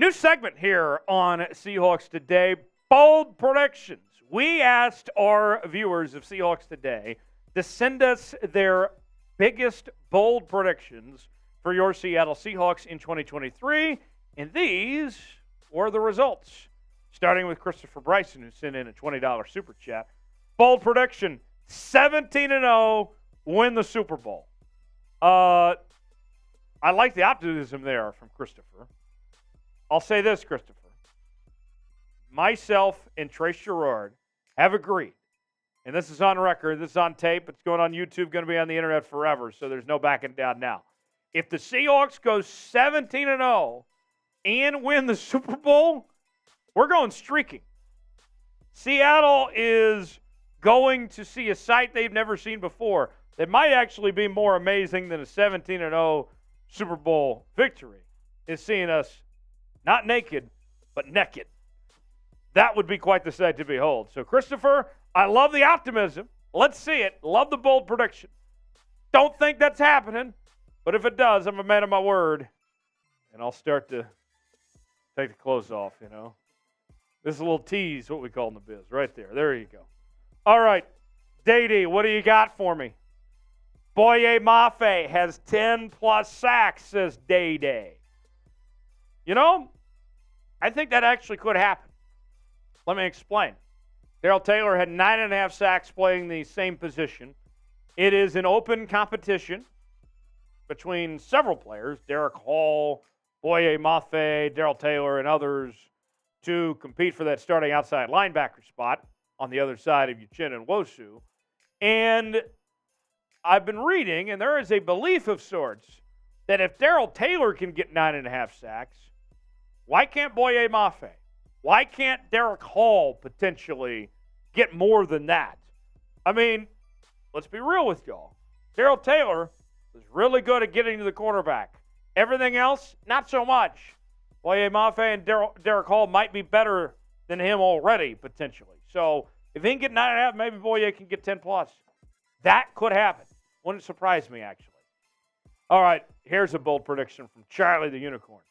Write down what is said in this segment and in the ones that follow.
New segment here on Seahawks Today, bold predictions. We asked our viewers of Seahawks Today to send us their biggest bold predictions for your Seattle Seahawks in 2023, and these were the results. Starting with Christopher Bryson, who sent in a $20 super chat. Bold prediction, 17-0, win the Super Bowl. I like the optimism there from Christopher. I'll say this, Christopher. Myself and Trace Gerard have agreed, and this is on record, this is on tape, it's going on YouTube, going to be on the internet forever, so there's no backing down now. If the Seahawks go 17-0 and win the Super Bowl, we're going streaking. Seattle is going to see a sight they've never seen before. That might actually be more amazing than a 17-0 Super Bowl victory, is seeing us not naked, but naked. That would be quite the sight to behold. So, Christopher, I love the optimism. Let's see it. Love the bold prediction. Don't think that's happening, but if it does, I'm a man of my word, and I'll start to take the clothes off, you know. This is a little tease, what we call in the biz, right there. There you go. All right, Dady, what do you got for me? Boye Mafe has 10-plus sacks, says Day. You know, I think that actually could happen. Let me explain. Darrell Taylor had 9.5 sacks playing the same position. It is an open competition between several players, Derek Hall, Boye Mafe, Darrell Taylor, and others, to compete for that starting outside linebacker spot on the other side of Uchenna and Wosu. And I've been reading, and there is a belief of sorts, that if Darrell Taylor can get 9.5 sacks, why can't Boye Mafe? Why can't Derek Hall potentially get more than that? I mean, let's be real with y'all. Darrell Taylor was really good at getting to the quarterback. Everything else, not so much. Boye Mafe and Derek Hall might be better than him already, potentially. So if he can get 9.5, maybe Boye can get 10+. That could happen. Wouldn't surprise me, actually. All right, here's a bold prediction from Charlie the Unicorn.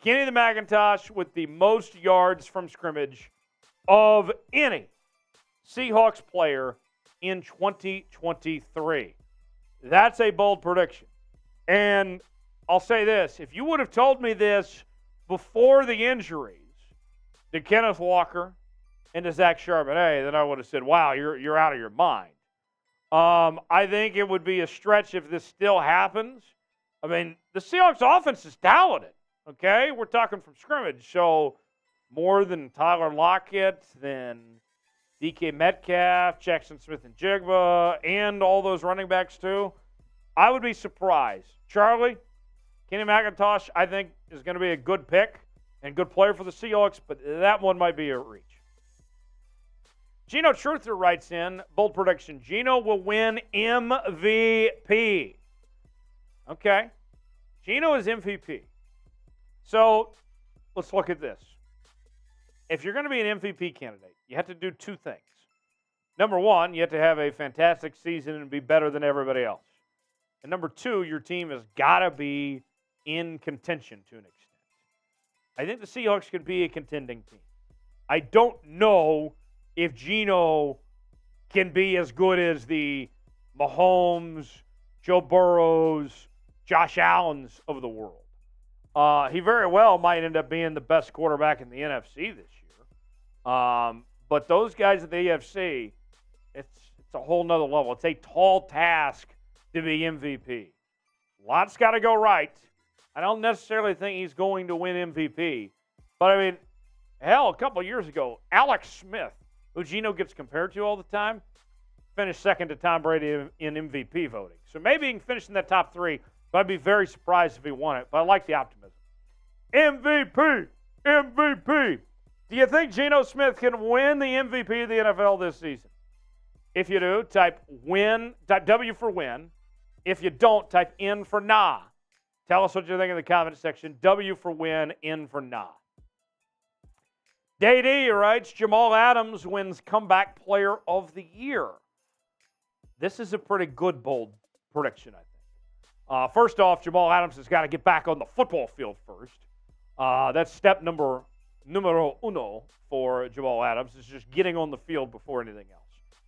Kenny McIntosh with the most yards from scrimmage of any Seahawks player in 2023. That's a bold prediction. And I'll say this. If you would have told me this before the injuries to Kenneth Walker and to Zach Charbonnet, then I would have said, wow, you're out of your mind. I think it would be a stretch if this still happens. I mean, the Seahawks offense is talented, okay? We're talking from scrimmage. So more than Tyler Lockett, than DK Metcalf, Jaxson Smith-Njigba, and all those running backs too. I would be surprised. Charlie, Kenny McIntosh, I think, is going to be a good pick and good player for the Seahawks, but that one might be a reach. Geno Truther writes in, bold prediction, Geno will win MVP. Okay. Geno is MVP. So let's look at this. If you're going to be an MVP candidate, you have to do two things. Number one, you have to have a fantastic season and be better than everybody else. And number two, your team has got to be in contention to an extent. I think the Seahawks could be a contending team. I don't know if Geno can be as good as the Mahomes, Joe Burrows, Josh Allens of the world. He very well might end up being the best quarterback in the NFC this year. But those guys at the AFC, it's a whole nother level. It's a tall task to be MVP. Lots got to go right. I don't necessarily think he's going to win MVP. But, I mean, hell, a couple of years ago, Alex Smith, who Geno gets compared to all the time, finished second to Tom Brady in MVP voting. So maybe he can finish in that top three, but I'd be very surprised if he won it. But I like the optimism. MVP! MVP! Do you think Geno Smith can win the MVP of the NFL this season? If you do, type win, type W for win. If you don't, type N for nah. Tell us what you think in the comment section. W for win, N for nah. Day writes, Jamal Adams wins Comeback Player of the Year. This is a pretty good, bold prediction, I think. First off, Jamal Adams has got to get back on the football field first. That's step numero uno for Jamal Adams, is just getting on the field before anything else.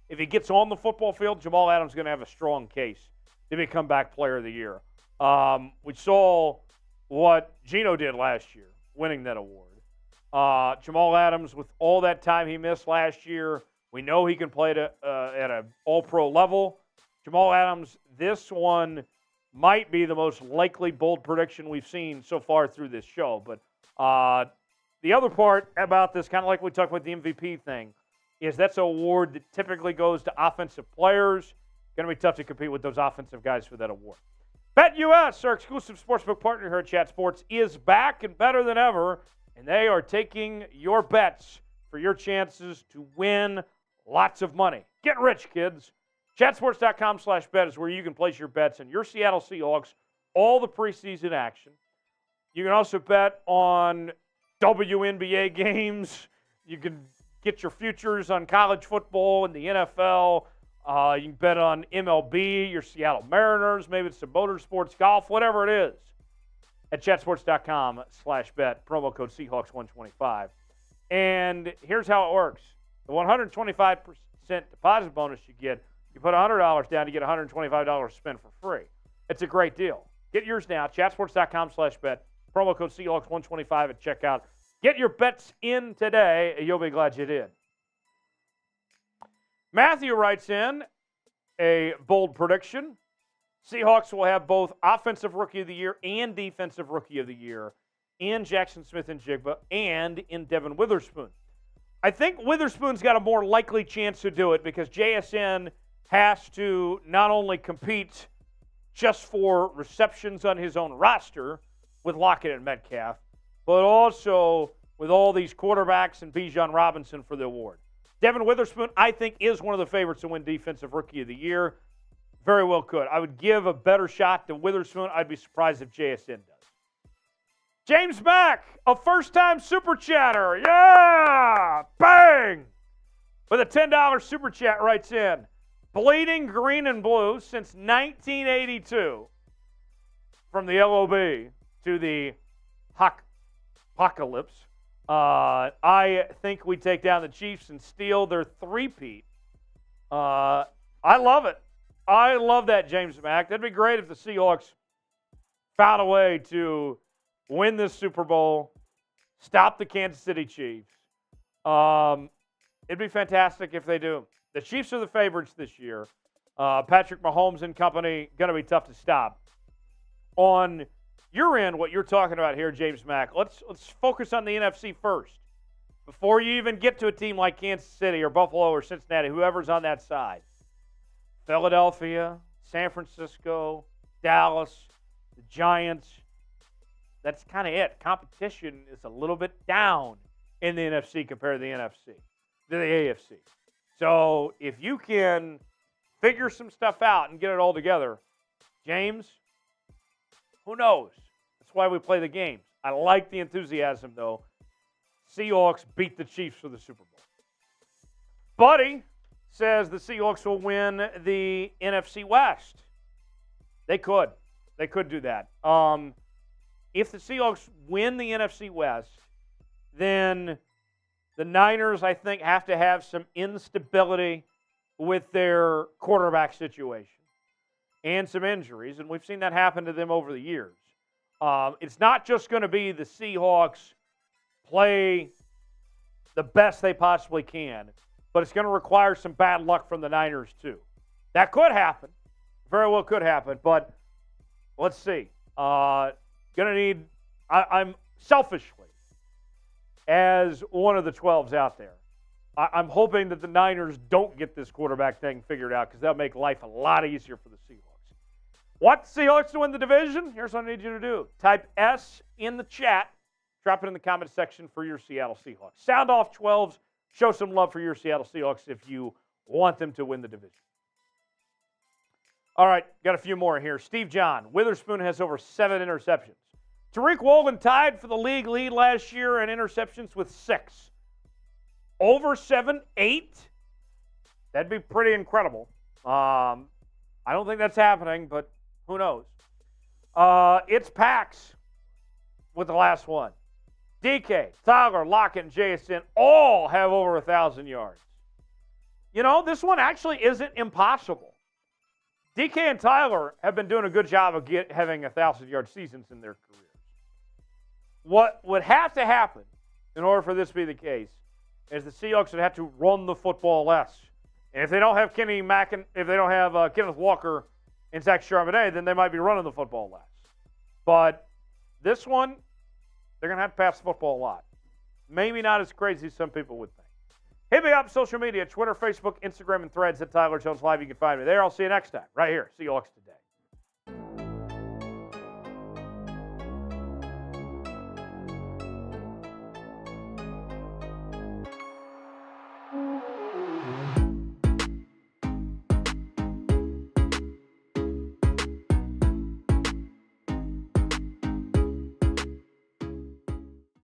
If he gets on the football field, Jamal Adams is going to have a strong case to become back player of the year. We saw what Geno did last year, winning that award. Jamal Adams, with all that time he missed last year, we know he can play at an all-pro level. Jamal Adams, this one might be the most likely bold prediction we've seen so far through this show. But the other part about this, kind of like we talked about the MVP thing, is that's an award that typically goes to offensive players. Going to be tough to compete with those offensive guys for that award. BetUS, our exclusive sportsbook partner here at Chat Sports, is back and better than ever, and they are taking your bets for your chances to win lots of money. Get rich, kids. Chatsports.com/bet is where you can place your bets on your Seattle Seahawks, all the preseason action. You can also bet on WNBA games. You can get your futures on college football and the NFL. You can bet on MLB, your Seattle Mariners, maybe it's some motorsports, golf, whatever it is. At chatsports.com/bet, promo code Seahawks125. And here's how it works. The 125% deposit bonus you get, you put $100 down, you get $125 to spend for free. It's a great deal. Get yours now, chatsports.com/bet, promo code Seahawks125 at checkout. Get your bets in today, and you'll be glad you did. Matthew writes in a bold prediction. Seahawks will have both Offensive Rookie of the Year and Defensive Rookie of the Year in Jaxson, Smith-Njigba, and in Devon Witherspoon. I think Witherspoon's got a more likely chance to do it because JSN has to not only compete just for receptions on his own roster with Lockett and Metcalf, but also with all these quarterbacks and Bijan Robinson for the award. Devon Witherspoon, I think, is one of the favorites to win Defensive Rookie of the Year. Very well could. I would give a better shot to Witherspoon. I'd be surprised if JSN does. James Mack, a first-time Super Chatter. Yeah! Bang! With a $10 Super Chat writes in, bleeding green and blue since 1982. From the LOB to the apocalypse. I think we take down the Chiefs and steal their three-peat. I love it. I love that, James Mack. That'd be great if the Seahawks found a way to win this Super Bowl, stop the Kansas City Chiefs. It'd be fantastic if they do. The Chiefs are the favorites this year. Patrick Mahomes and company, going to be tough to stop. On your end, what you're talking about here, James Mack, let's focus on the NFC first. Before you even get to a team like Kansas City or Buffalo or Cincinnati, whoever's on that side. Philadelphia, San Francisco, Dallas, the Giants. That's kind of it. Competition is a little bit down in the NFC compared to the AFC. So if you can figure some stuff out and get it all together, James, who knows? That's why we play the games. I like the enthusiasm, though. Seahawks beat the Chiefs for the Super Bowl. Buddy says the Seahawks will win the NFC West. They could. They could do that. If the Seahawks win the NFC West, then the Niners, I think, have to have some instability with their quarterback situation and some injuries, and we've seen that happen to them over the years. It's not just going to be the Seahawks play the best they possibly can, but it's going to require some bad luck from the Niners too. That could happen. Very well could happen, but let's see. I'm selfishly, as one of the 12s out there, I'm hoping that the Niners don't get this quarterback thing figured out because that'll make life a lot easier for the Seahawks. Want the Seahawks to win the division? Here's what I need you to do. Type S in the chat. Drop it in the comment section for your Seattle Seahawks. Sound off 12s. Show some love for your Seattle Seahawks if you want them to win the division. All right, got a few more here. Steve John, Witherspoon has over 7 interceptions. Tariq Woolen tied for the league lead last year in interceptions with 6. Over 7, 8? That'd be pretty incredible. I don't think that's happening, but who knows? It's Pax with the last one. DK, Tyler, Lockett, and Jaxson all have over 1,000 yards. You know, this one actually isn't impossible. DK and Tyler have been doing a good job of having 1,000-yard seasons in their careers. What would have to happen in order for this to be the case is the Seahawks would have to run the football less. And if they don't have Kenneth Walker and Zach Charbonnet, then they might be running the football less. But this one, they're going to have to pass the football a lot. Maybe not as crazy as some people would think. Hit me up on social media, Twitter, Facebook, Instagram, and Threads at Tyler Jones Live. You can find me there. I'll see you next time, right here, Seahawks Today.